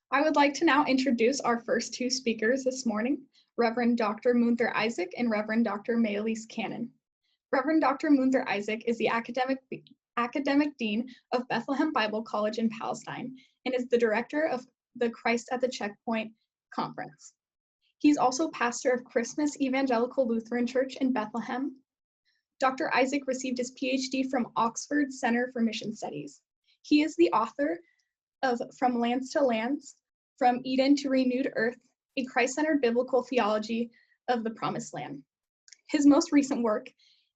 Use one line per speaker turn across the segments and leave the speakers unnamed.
I would like to now introduce our first two speakers this morning, Reverend Dr. Munther Isaac and Reverend Dr. Elise Cannon. Reverend Dr. Munther Isaac is the academic dean of Bethlehem Bible College in Palestine and is the director of the Christ at the Checkpoint Conference. He's also pastor of Christmas Evangelical Lutheran Church in Bethlehem. Dr. Isaac received his PhD from Oxford Center for Mission Studies. He is the author of From Lands to Lands, From Eden to Renewed Earth, a Christ-centered biblical theology of the Promised Land. His most recent work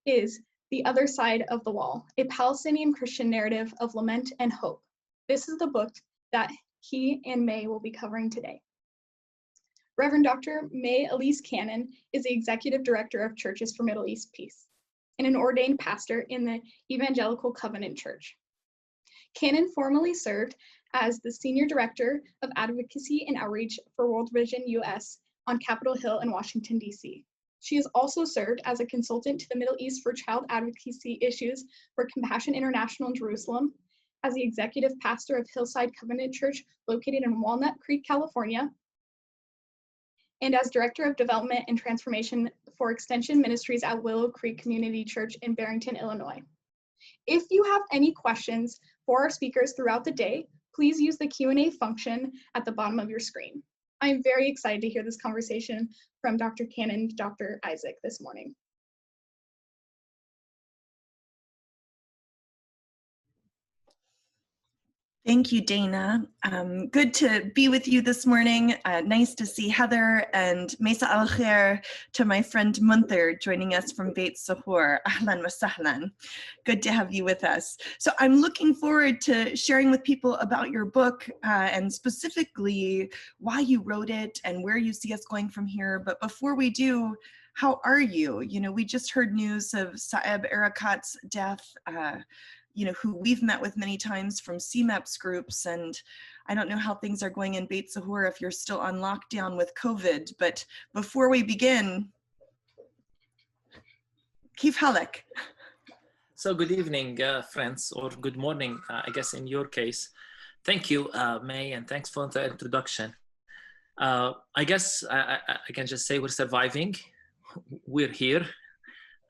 is The Other Side of the Wall, a Palestinian Christian narrative of lament and hope. This is the book that he and May will be covering today. Reverend Dr. May Elise Cannon is the Executive Director of Churches for Middle East Peace and an ordained pastor in the Evangelical Covenant Church. Cannon formerly served as the Senior Director of Advocacy and Outreach for World Vision US on Capitol Hill in Washington, D.C. She has also served as a consultant to the Middle East for child advocacy issues for Compassion International in Jerusalem, as the Executive Pastor of Hillside Covenant Church located in Walnut Creek, California, and as Director of Development and Transformation for Extension Ministries at Willow Creek Community Church in Barrington, Illinois. If you have any questions for our speakers throughout the day, please use the Q&A function at the bottom of your screen. I'm very excited to hear this conversation from Dr. Cannon and Dr. Isaac this morning.
Thank you, Dana. Good to be with you this morning. Nice to see Heather, and Mesa al Khair to my friend Munther joining us from Beit Sahur. Ahlan wa sahlan. Good to have you with us. So I'm looking forward to sharing with people about your book and specifically why you wrote it and where you see us going from here. But before we do, how are you? You know, we just heard news of Saeb Erekat death, who we've met with many times from CMEP's groups, and I don't know how things are going in Beit Sahur if you're still on lockdown with COVID, but before we begin, Kif Halek.
So good evening, friends, or good morning, I guess in your case. Thank you, May, and thanks for the introduction. I guess I can just say we're surviving. We're here.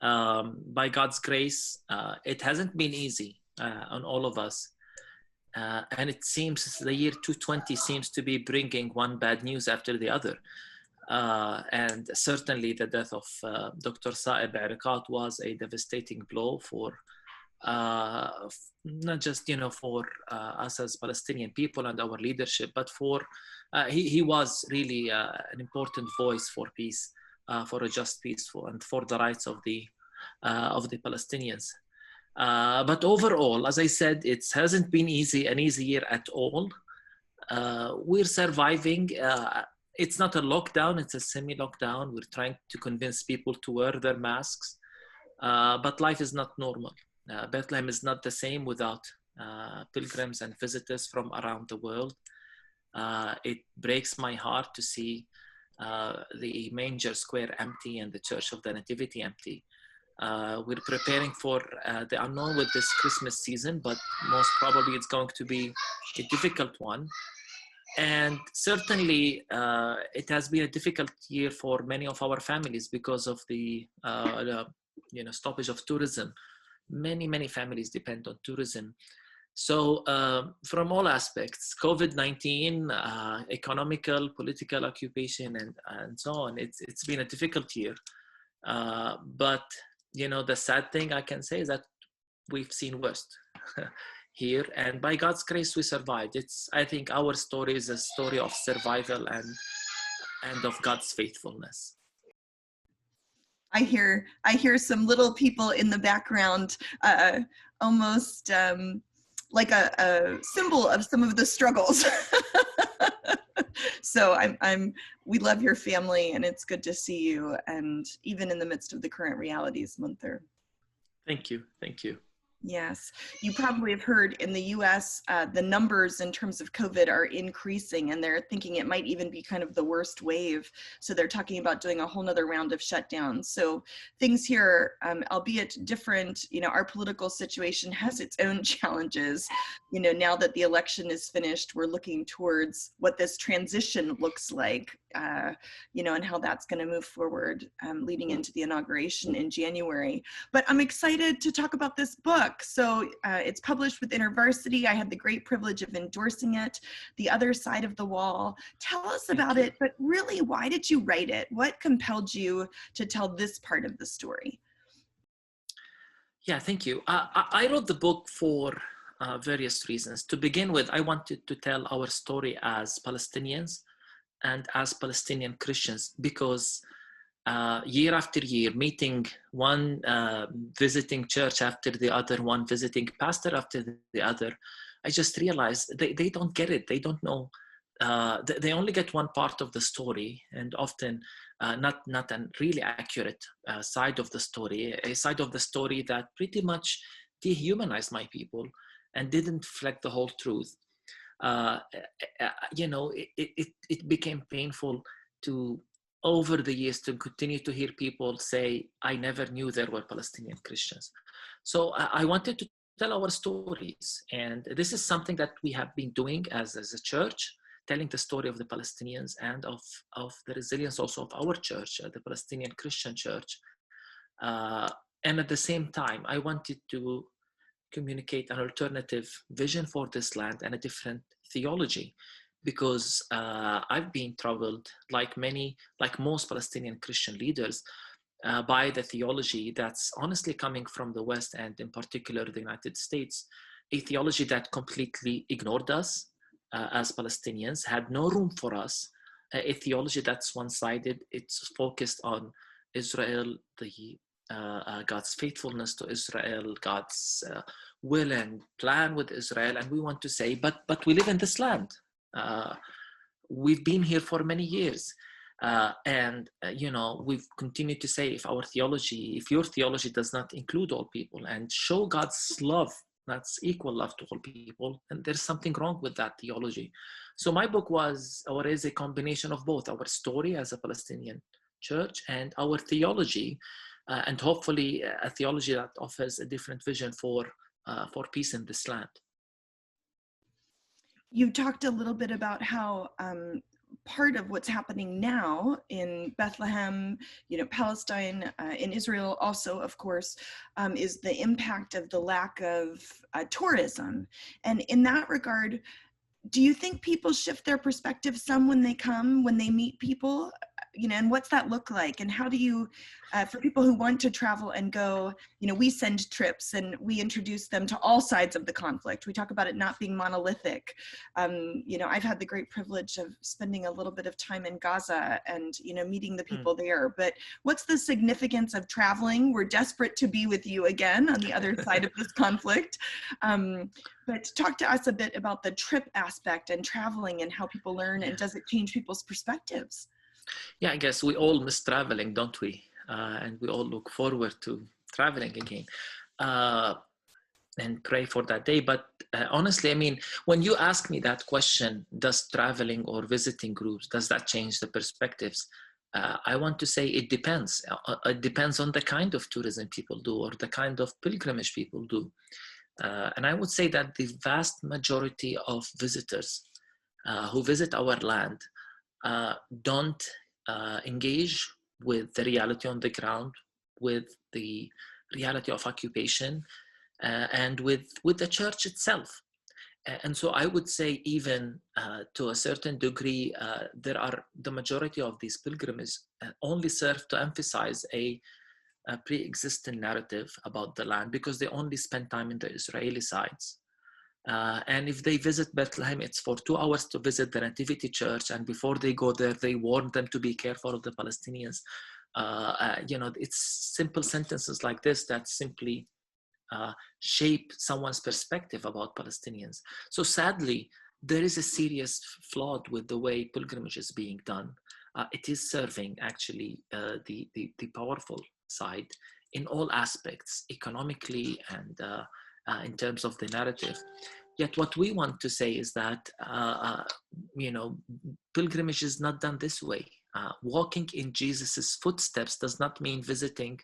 By God's grace, it hasn't been easy on all of us. And it seems the year 2020 seems to be bringing one bad news after the other. And certainly the death of Dr. Saeb Erekat was a devastating blow for not just, for us as Palestinian people and our leadership, but for, he was really an important voice for peace. For a just peace and for the rights of the Palestinians. But overall, as I said, it hasn't been an easy year at all. We're surviving. It's not a lockdown, it's a semi-lockdown. We're trying to convince people to wear their masks, but life is not normal. Bethlehem is not the same without pilgrims and visitors from around the world. It breaks my heart to see the manger square empty and the Church of the Nativity empty. We're preparing for the unknown with this Christmas season, but most probably it's going to be a difficult one. And certainly it has been a difficult year for many of our families because of the stoppage of tourism. Many families depend on tourism. So from all aspects, COVID-19, economical, political occupation, and so on, it's been a difficult year. But, the sad thing I can say is that we've seen worse here, and by God's grace, we survived. I think our story is a story of survival and of God's faithfulness.
I hear some little people in the background, almost like a symbol of some of the struggles. So we love your family, and it's good to see you, and even in the midst of the current realities, Munther.
Thank you.
Yes, you probably have heard in the US, the numbers in terms of COVID are increasing, and they're thinking it might even be kind of the worst wave. So they're talking about doing a whole nother round of shutdowns. So things here, albeit different, our political situation has its own challenges. Now that the election is finished, we're looking towards what this transition looks like, and how that's going to move forward, leading into the inauguration in January. But I'm excited to talk about this book. So it's published with InterVarsity. I had the great privilege of endorsing it. The Other Side of the Wall. Tell us about it, but really, why did you write it? What compelled you to tell this part of the story?
Yeah, thank you. I wrote the book for various reasons. To begin with, I wanted to tell our story as Palestinians and as Palestinian Christians, because year after year, meeting one visiting church after the other, one visiting pastor after the other, I just realized they don't get it. They don't know. They only get one part of the story, and often not a really accurate side of the story, a side of the story that pretty much dehumanized my people and didn't reflect the whole truth. It became painful to, over the years, to continue to hear people say, I never knew there were Palestinian Christians. So I wanted to tell our stories. And this is something that we have been doing as a church, telling the story of the Palestinians and of the resilience also of our church, the Palestinian Christian Church. And at the same time, I wanted to communicate an alternative vision for this land and a different theology, because I've been troubled, like most Palestinian Christian leaders, by the theology that's honestly coming from the West, and in particular the United States, a theology that completely ignored us as Palestinians, had no room for us, a theology that's one-sided. It's focused on Israel, God's faithfulness to Israel, God's will and plan with Israel. And we want to say, but we live in this land. We've been here for many years. We've continued to say, if your theology does not include all people and show God's love, that's equal love to all people, and there's something wrong with that theology. So my book is a combination of both our story as a Palestinian church and our theology, and hopefully a theology that offers a different vision for peace in this land.
You talked a little bit about how part of what's happening now in Bethlehem, Palestine, in Israel also, of course, is the impact of the lack of tourism. And in that regard, do you think people shift their perspective some when they meet people? And what's that look like? And how do you, for people who want to travel and go, we send trips and we introduce them to all sides of the conflict. We talk about it not being monolithic. I've had the great privilege of spending a little bit of time in Gaza and, meeting the people there. But what's the significance of traveling? We're desperate to be with you again on the other side of this conflict. But talk to us a bit about the trip aspect and traveling and how people learn, and does it change people's perspectives?
Yeah, I guess we all miss traveling, don't we? And we all look forward to traveling again and pray for that day. But honestly, when you ask me that question, does traveling or visiting groups, does that change the perspectives? I want to say it depends. It depends on the kind of tourism people do or the kind of pilgrimage people do. And I would say that the vast majority of visitors who visit our land don't engage with the reality on the ground, with the reality of occupation, and with the church itself. And so I would say, even to a certain degree, the majority of these pilgrimages only serve to emphasize a pre-existing narrative about the land, because they only spend time in the Israeli sides. And if they visit Bethlehem, it's for 2 hours to visit the Nativity Church, and before they go there, they warn them to be careful of the Palestinians. It's simple sentences like this that simply shape someone's perspective about Palestinians. So sadly, there is a serious flaw with the way pilgrimage is being done. It is serving actually the powerful side in all aspects, economically in terms of the narrative. Yet what we want to say is that, pilgrimage is not done this way. Walking in Jesus's footsteps does not mean visiting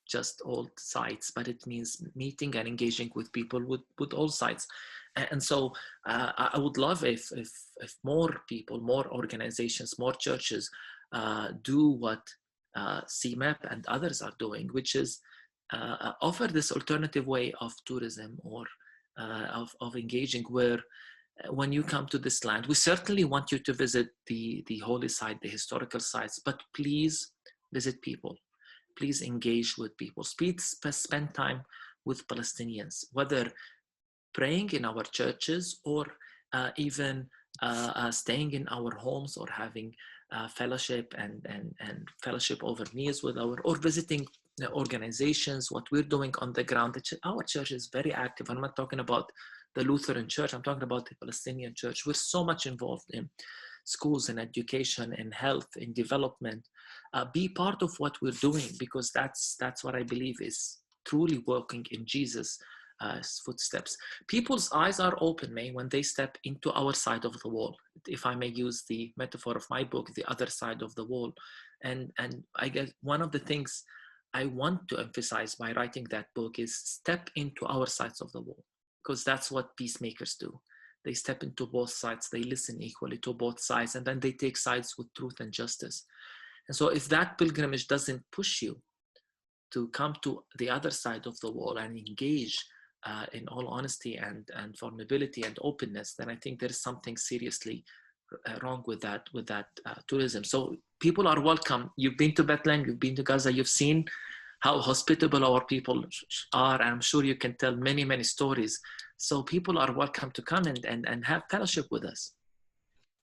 just old sites, but it means meeting and engaging with people with all sites. And so I would love if more people, more organizations, more churches do what CMEP and others are doing, which is offer this alternative way of tourism or of engaging, where when you come to this land, we certainly want you to visit the holy site, the historical sites, but please visit people. Please engage with people. Please spend time with Palestinians, whether praying in our churches or even staying in our homes or having fellowship and fellowship over meals with or visiting organizations, what we're doing on the ground. Our church is very active. I'm not talking about the Lutheran church. I'm talking about the Palestinian church. We're so much involved in schools and education and health and development. Be part of what we're doing, because that's what I believe is truly working in Jesus' footsteps. People's eyes are open, May, when they step into our side of the wall. If I may use the metaphor of my book, the other side of the wall. And I guess one of the things I want to emphasize by writing that book is step into our sides of the wall, because that's what peacemakers do. They step into both sides, they listen equally to both sides, and then they take sides with truth and justice. And so if that pilgrimage doesn't push you to come to the other side of the wall and engage in all honesty and vulnerability and openness, then I think there is something seriously wrong with that tourism. So people are welcome. You've been to Bethlehem, you've been to Gaza, you've seen how hospitable our people are, and I'm sure you can tell many, many stories. So people are welcome to come and have fellowship with us.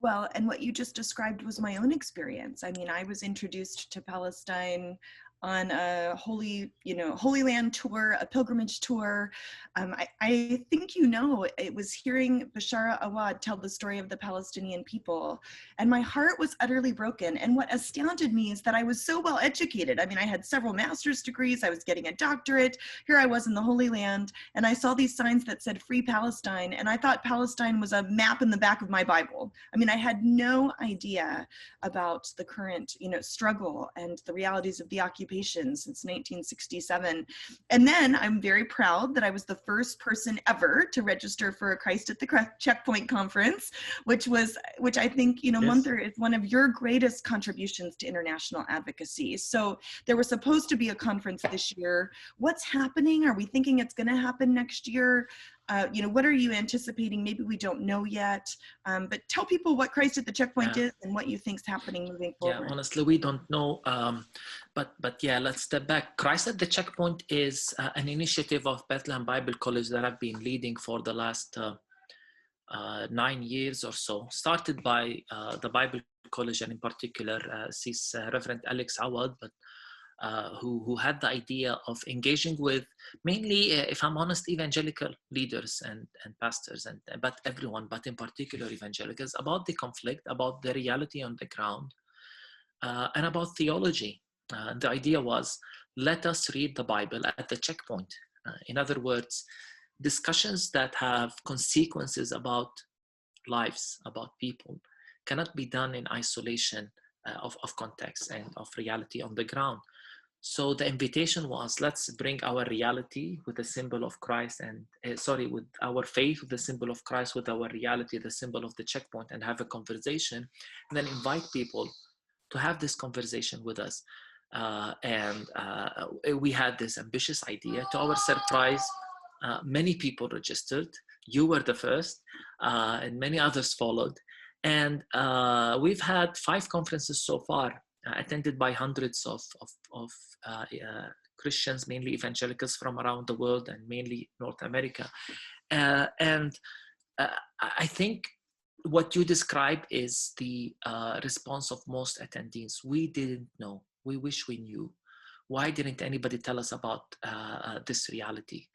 Well, and what you just described was my own experience. I mean, I was introduced to Palestine on a Holy Land tour, a pilgrimage tour. I think it was hearing Bashara Awad tell the story of the Palestinian people, and my heart was utterly broken. And what astounded me is that I was so well educated. I mean, I had several master's degrees, I was getting a doctorate. Here I was in the Holy Land, and I saw these signs that said Free Palestine, and I thought Palestine was a map in the back of my Bible. I mean, I had no idea about the current, struggle and the realities of the occupation since 1967. And then I'm very proud that I was the first person ever to register for a Christ at the Checkpoint conference, which I think,
Yes.
Munther, is one of your greatest contributions to international advocacy. So there was supposed to be a conference this year. What's happening? Are we thinking it's going to happen next year? What are you anticipating? Maybe we don't know yet, but tell people what Christ at the Checkpoint is and what you think is happening moving forward.
Yeah, honestly, we don't know, but yeah, let's step back. Christ at the Checkpoint is an initiative of Bethlehem Bible College that I've been leading for the last 9 years or so. Started by the Bible College, and in particular, Reverend Alex Awad, but who had the idea of engaging with mainly, if I'm honest, evangelical leaders and pastors, but everyone, but in particular evangelicals, about the conflict, about the reality on the ground, and about theology. The idea was, let us read the Bible at the checkpoint. In other words, discussions that have consequences about lives, about people, cannot be done in isolation of context and of reality on the ground. So the invitation was, let's bring our reality with the symbol of Christ with our faith with the symbol of Christ, with our reality, the symbol of the checkpoint, and have a conversation, and then invite people to have this conversation with us. We had this ambitious idea. To our surprise, many people registered. You were the first, and many others followed. And we've had 5 conferences so far, attended by hundreds of Christians, mainly evangelicals from around the world and mainly North America. I think what you describe is the response of most attendees. We didn't know. We wish we knew. Why didn't anybody tell us about this reality?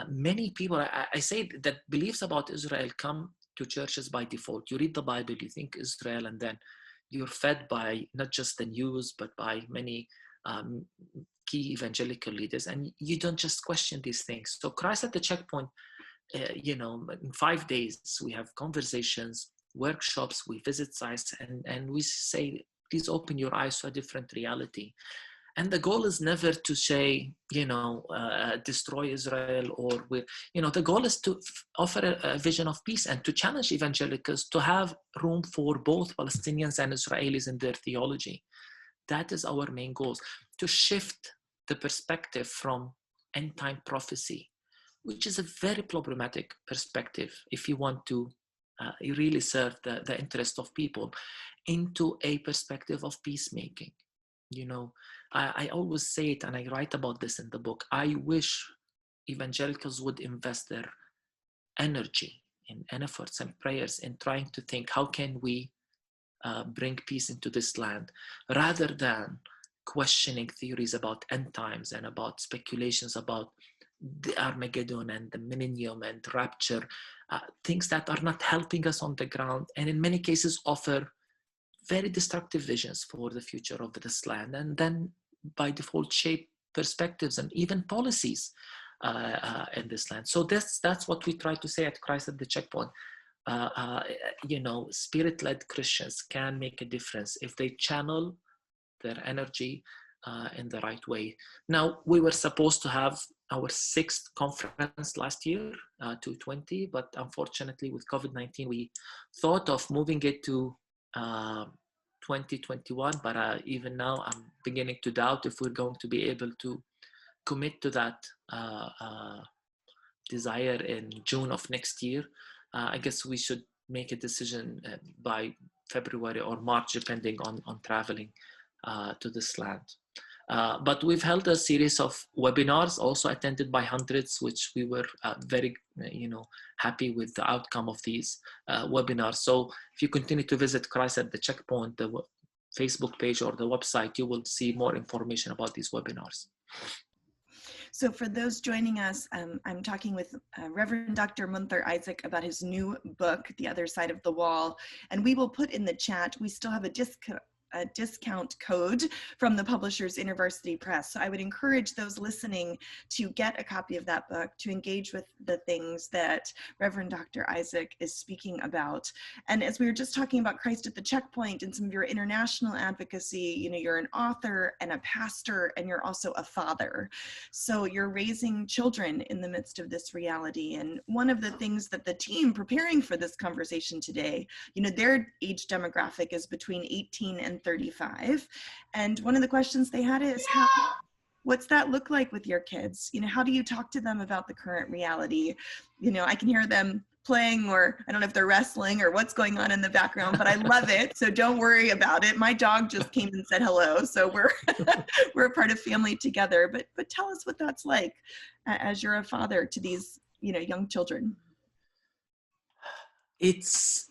Many people, I say that beliefs about Israel come to churches by default. You read the Bible, you think Israel, and then you're fed by not just the news, but by many key evangelical leaders, and you don't just question these things. So Christ at the Checkpoint, in 5 days, we have conversations, workshops, we visit sites, and we say, please open your eyes to a different reality. And the goal is never to say, destroy Israel, or the goal is to offer a vision of peace and to challenge evangelicals to have room for both Palestinians and Israelis in their theology. That is our main goal, to shift the perspective from end-time prophecy, which is a very problematic perspective if you want to really serve the interest of people, into a perspective of peacemaking. I always say it, and I write about this in the book. I wish evangelicals would invest their energy and efforts and prayers in trying to think, how can we bring peace into this land, rather than questioning theories about end times and about speculations about the Armageddon and the millennium and rapture, things that are not helping us on the ground, and in many cases offer very destructive visions for the future of this land, and then by default shape perspectives and even policies in this land. So that's what we try to say at Christ at the Checkpoint. Spirit-led Christians can make a difference if they channel their energy in the right way. Now, we were supposed to have our 6th conference last year, 220, but unfortunately with COVID-19, we thought of moving it to 2021, but even now I'm beginning to doubt if we're going to be able to commit to that desire in June of next year. I guess we should make a decision by February or March, depending on traveling to this land. But we've held a series of webinars, also attended by hundreds, which we were very, happy with the outcome of these webinars. So if you continue to visit Christ at the Checkpoint, the Facebook page or the website, you will see more information about these webinars.
So for those joining us, I'm talking with Reverend Dr. Munther Isaac about his new book, The Other Side of the Wall. And we will put in the chat, we still have a discount code from the publishers InterVarsity Press. So I would encourage those listening to get a copy of that book, to engage with the things that Reverend Dr. Isaac is speaking about. And as we were just talking about Christ at the Checkpoint and some of your international advocacy, you're an author and a pastor, and you're also a father. So you're raising children in the midst of this reality. And one of the things that the team preparing for this conversation today, their age demographic is between 18 and 35. And one of the questions they had is, what's that look like with your kids? How do you talk to them about the current reality? I can hear them playing, or I don't know if they're wrestling or what's going on in the background, but I love it. So don't worry about it. My dog just came and said hello. So we're a part of family together, but tell us what that's like as you're a father to these, young children.
It's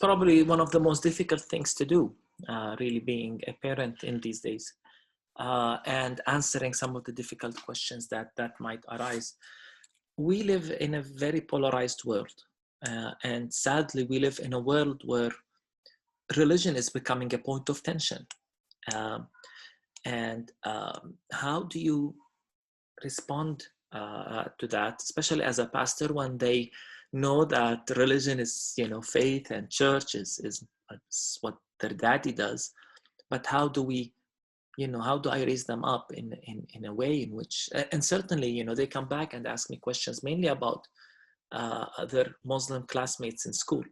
probably one of the most difficult things to do. Really being a parent in these days, and answering some of the difficult questions that might arise. We live in a very polarized world, and sadly we live in a world where religion is becoming a point of tension. How do you respond to that, especially as a pastor, when they know that religion is, faith and church is what their daddy does, but how do we, how do I raise them up in a way in which, and certainly, they come back and ask me questions mainly about their Muslim classmates in school.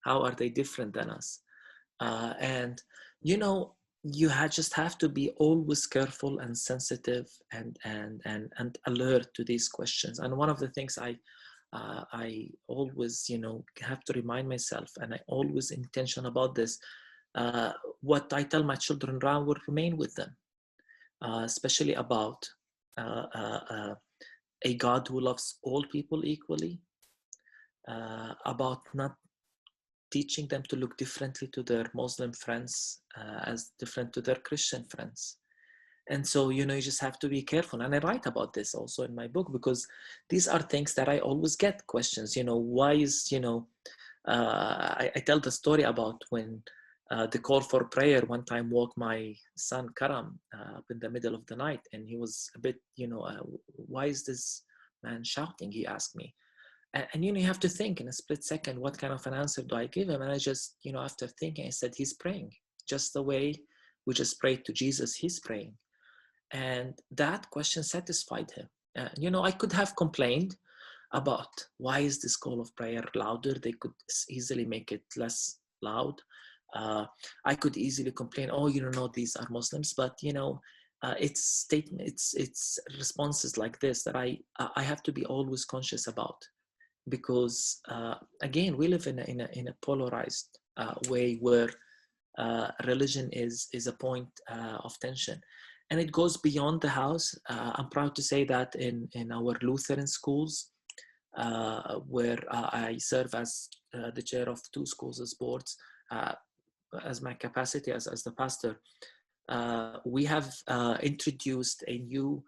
How are they different than us? You just have to be always careful and sensitive and alert to these questions. And one of the things I always, have to remind myself, and I always intention about this, what I tell my children around will remain with them, especially about a God who loves all people equally, about not teaching them to look differently to their Muslim friends as different to their Christian friends. And so, you just have to be careful. And I write about this also in my book, because these are things that I always get questions, why is, I tell the story about when the call for prayer one time woke my son Karam up in the middle of the night, and he was a bit, why is this man shouting? He asked me. And you have to think in a split second, what kind of an answer do I give him? And I just, after thinking, I said, he's praying. Just the way we just prayed to Jesus, he's praying. And that question satisfied him. I could have complained about why is this call of prayer louder? They could easily make it less loud. I could easily complain, these are Muslims, but it's statement, it's responses like this that I have to be always conscious about, because again, we live in a polarized way where religion is a point of tension, and it goes beyond the house. I'm proud to say that in our Lutheran schools, where I serve as the chair of 2 schools as boards, as my capacity as the pastor, we have introduced a new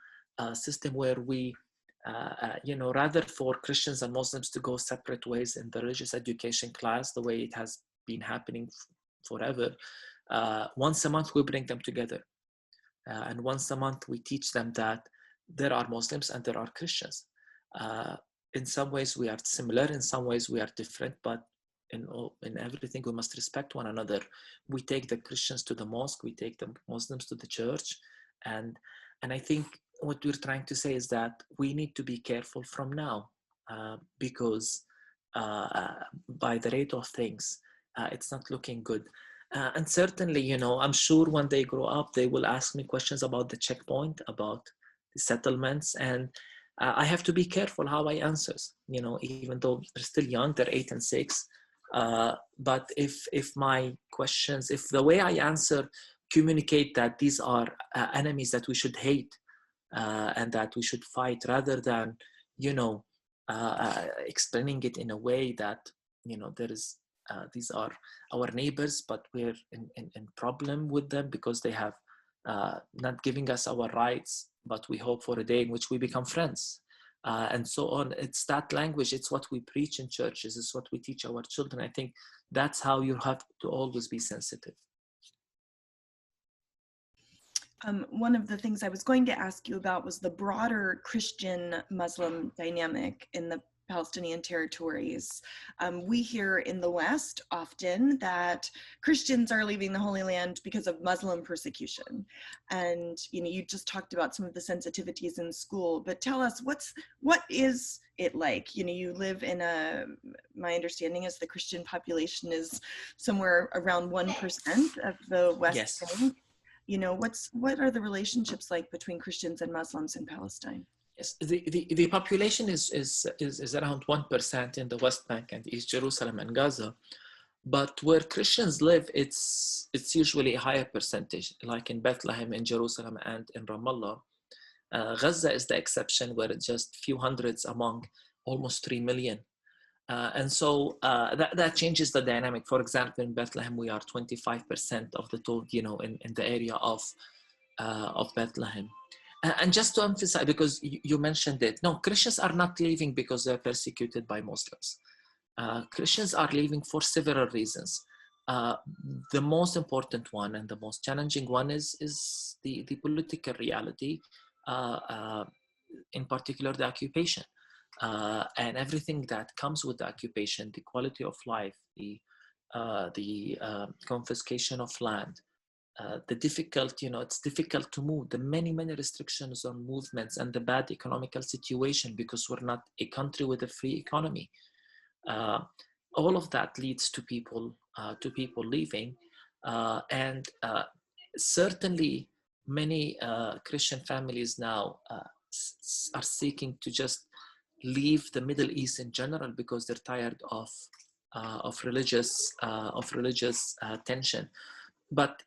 system where we, rather for Christians and Muslims to go separate ways in the religious education class, the way it has been happening forever, once a month we bring them together. And once a month we teach them that there are Muslims and there are Christians. In some ways we are similar, in some ways we are different, but in everything we must respect one another. We take the Christians to the mosque, we take the Muslims to the church, and I think what we're trying to say is that we need to be careful from now, because by the rate of things, it's not looking good. And certainly, I'm sure when they grow up, they will ask me questions about the checkpoint, about the settlements, and I have to be careful how I answer, even though they're still young, they're 8 and 6. But if my questions, if the way I answer communicate that these are enemies that we should hate and that we should fight, rather than, explaining it in a way that, there is, these are our neighbors, but we're in problem with them because they have not giving us our rights, but we hope for a day in which we become friends. And so on. It's that language, it's what we preach in churches, it's what we teach our children. I think that's how you have to always be sensitive.
One of the things I was going to ask you about was the broader Christian-Muslim dynamic in the Palestinian territories. We hear in the West often that Christians are leaving the Holy Land because of Muslim persecution. And you just talked about some of the sensitivities in school, but tell us what is it like? You live in my understanding is the Christian population is somewhere around 1% of the West
Yes.
Bank. What are the relationships like between Christians and Muslims in Palestine?
Yes, the population is around 1% in the West Bank and East Jerusalem and Gaza, but where Christians live, it's usually a higher percentage, like in Bethlehem, in Jerusalem, and in Ramallah. Gaza is the exception, where it's just few hundreds among almost 3 million. And so that changes the dynamic. For example, in Bethlehem, we are 25% of the total, in the area of Bethlehem. And just to emphasize, because you mentioned it, no, Christians are not leaving because they're persecuted by Muslims. Christians are leaving for several reasons. The most important one and the most challenging one is the political reality, in particular the occupation, and everything that comes with the occupation, the quality of life, the confiscation of land. The difficult, it's difficult to move, the many restrictions on movements, and the bad economical situation because we're not a country with a free economy. All of that leads to people leaving, and certainly many Christian families now are seeking to just leave the Middle East in general because they're tired of religious tension. But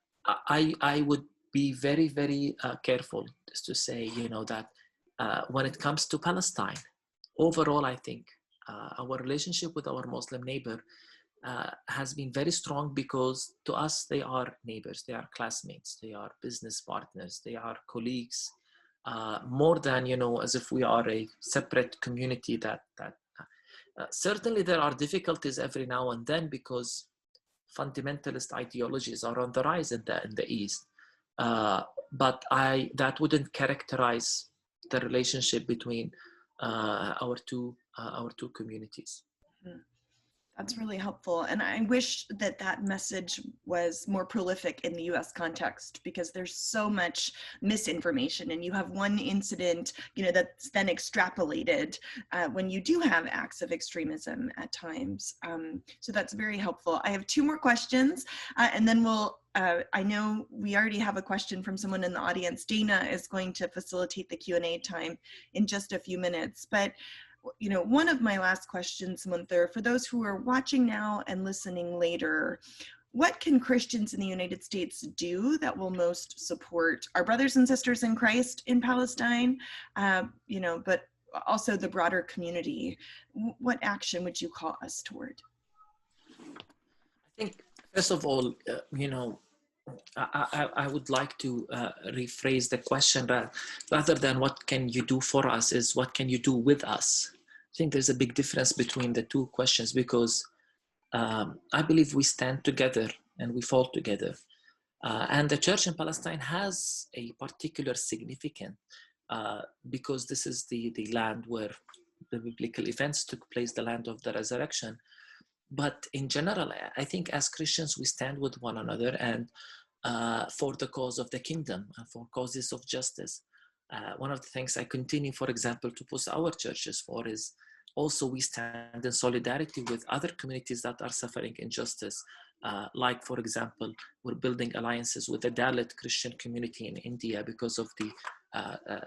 I would be very, very careful just to say, that when it comes to Palestine, overall, I think our relationship with our Muslim neighbor has been very strong because to us, they are neighbors, they are classmates, they are business partners, they are colleagues, more than, as if we are a separate community that certainly there are difficulties every now and then because fundamentalist ideologies are on the rise in the East. But that wouldn't characterize the relationship between our two communities.
That's really helpful. And I wish that that message was more prolific in the US context, because there's so much misinformation, and you have one incident, that's then extrapolated when you do have acts of extremism at times. So that's very helpful. I have two more questions, and then I know we already have a question from someone in the audience. Dana is going to facilitate the Q&A time in just a few minutes, but one of my last questions, Munther, for those who are watching now and listening later, what can Christians in the United States do that will most support our brothers and sisters in Christ in Palestine, but also the broader community? What action would you call us toward?
I think, first of all, I would like to rephrase the question rather than what can you do for us is what can you do with us? I think there's a big difference between the two questions, because I believe we stand together and we fall together. And the church in Palestine has a particular significance because this is the land where the biblical events took place, the land of the resurrection. But in general, I think as Christians, we stand with one another and for the cause of the kingdom, for causes of justice. One of the things I continue, for example, to push our churches for is also we stand in solidarity with other communities that are suffering injustice. Like, for example, we're building alliances with the Dalit Christian community in India because of the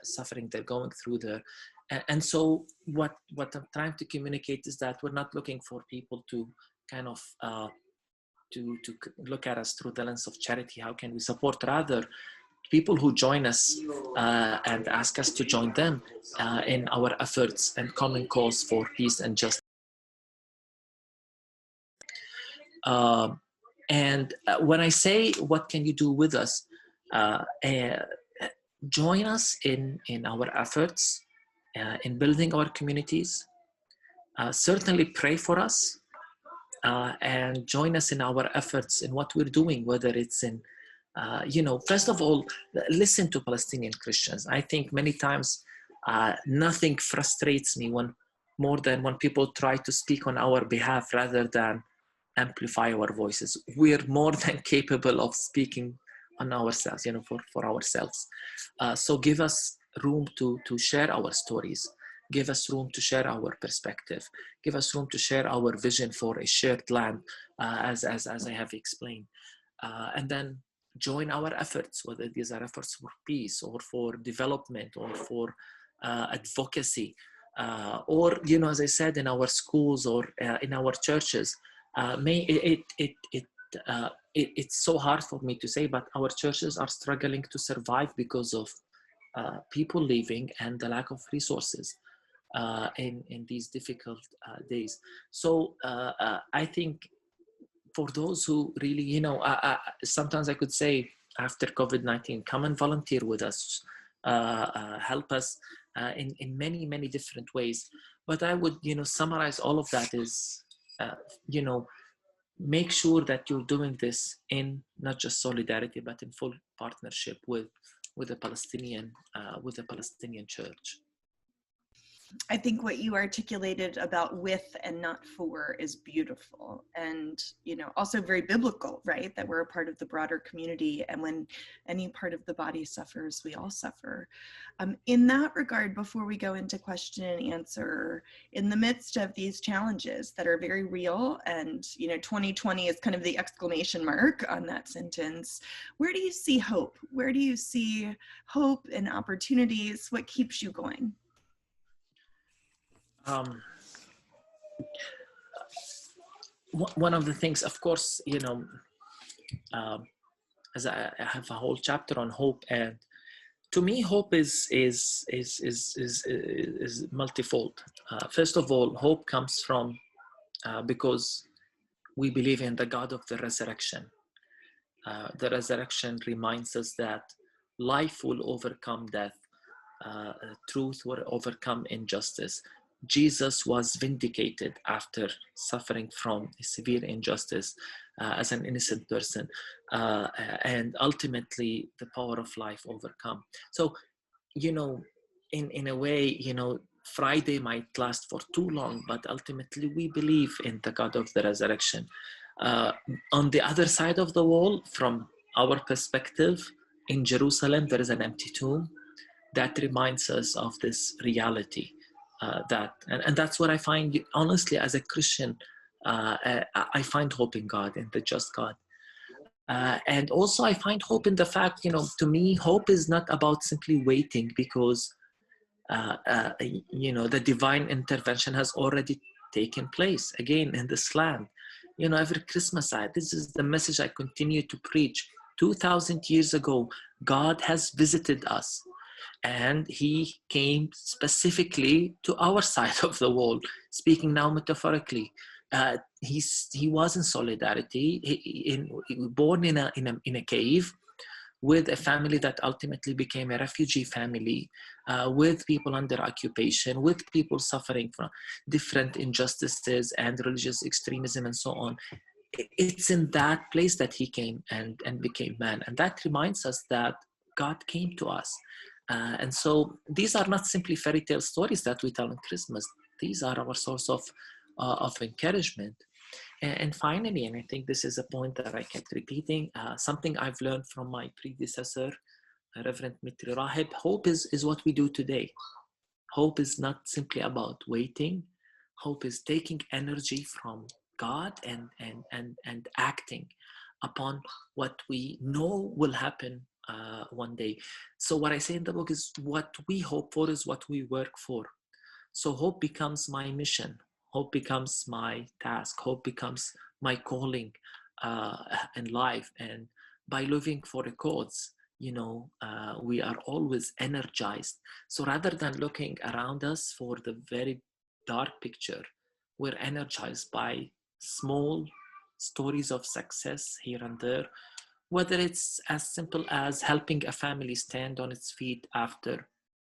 suffering they're going through there. And so what I'm trying to communicate is that we're not looking for people to kind of to look at us through the lens of charity. How can we support? Rather, people who join us and ask us to join them in our efforts and common cause for peace and justice. And when I say, what can you do with us? Join us in our efforts in building our communities. Certainly pray for us and join us in our efforts in what we're doing, whether it's in first of all, listen to Palestinian Christians. I think many times nothing frustrates me more than when people try to speak on our behalf rather than amplify our voices. We're more than capable of speaking on ourselves, for ourselves. So give us room to share our stories. Give us room to share our perspective. Give us room to share our vision for a shared land, as I have explained. And then join our efforts, whether these are efforts for peace or for development or for advocacy, or as I said, in our schools or in our churches. It's so hard for me to say, but our churches are struggling to survive because of people leaving and the lack of resources in these difficult days. So I think for those who really, sometimes I could say after COVID-19, come and volunteer with us, help us in many, many different ways. But I would, summarize all of that is, make sure that you're doing this in not just solidarity, but in full partnership with the Palestinian church.
I think what you articulated about with and not for is beautiful, and also very biblical, right? That we're a part of the broader community, and when any part of the body suffers, we all suffer. In that regard, before we go into question and answer, in the midst of these challenges that are very real, and 2020 is kind of the exclamation mark on that sentence, where do you see hope? Where do you see hope and opportunities? What keeps you going?
One of the things, of course, as I have a whole chapter on hope, and to me, hope is multifold. First of all, hope comes from because we believe in the God of the resurrection. The resurrection reminds us that life will overcome death. Truth will overcome injustice. Jesus was vindicated after suffering from a severe injustice as an innocent person, and ultimately the power of life overcome. So, you know, in a way, you know, Friday might last for too long, but ultimately we believe in the God of the resurrection. On the other side of the wall, from our perspective, in Jerusalem, there is an empty tomb that reminds us of this reality. And that's what I find, honestly, as a Christian, I find hope in God, in the just God. And also I find hope in the fact, you know, to me, hope is not about simply waiting because, you know, the divine intervention has already taken place again in this land. You know, every Christmas, this is the message I continue to preach. 2,000 years ago, God has visited us. And he came specifically to our side of the wall, speaking now metaphorically. He was in solidarity, born in a cave, with a family that ultimately became a refugee family, with people under occupation, with people suffering from different injustices and religious extremism and so on. It's in that place that he came and became man. And that reminds us that God came to us. And so these are not simply fairy tale stories that we tell on Christmas. These are our source of encouragement. And finally, and I think this is a point that I kept repeating, something I've learned from my predecessor, Reverend Mitri Rahib, hope is what we do today. Hope is not simply about waiting. Hope is taking energy from God and acting upon what we know will happen one day. So what I say in the book is what we hope for is what we work for. So hope becomes my mission. Hope becomes my task. Hope becomes my calling in life. And by living for a cause, you know, we are always energized. So rather than looking around us for the very dark picture, we're energized by small stories of success here and there, whether it's as simple as helping a family stand on its feet after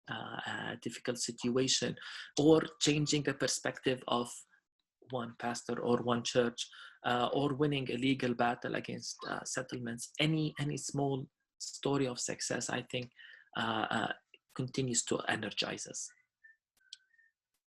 a difficult situation, or changing the perspective of one pastor or one church, or winning a legal battle against settlements. Any small story of success, I think, continues to energize us.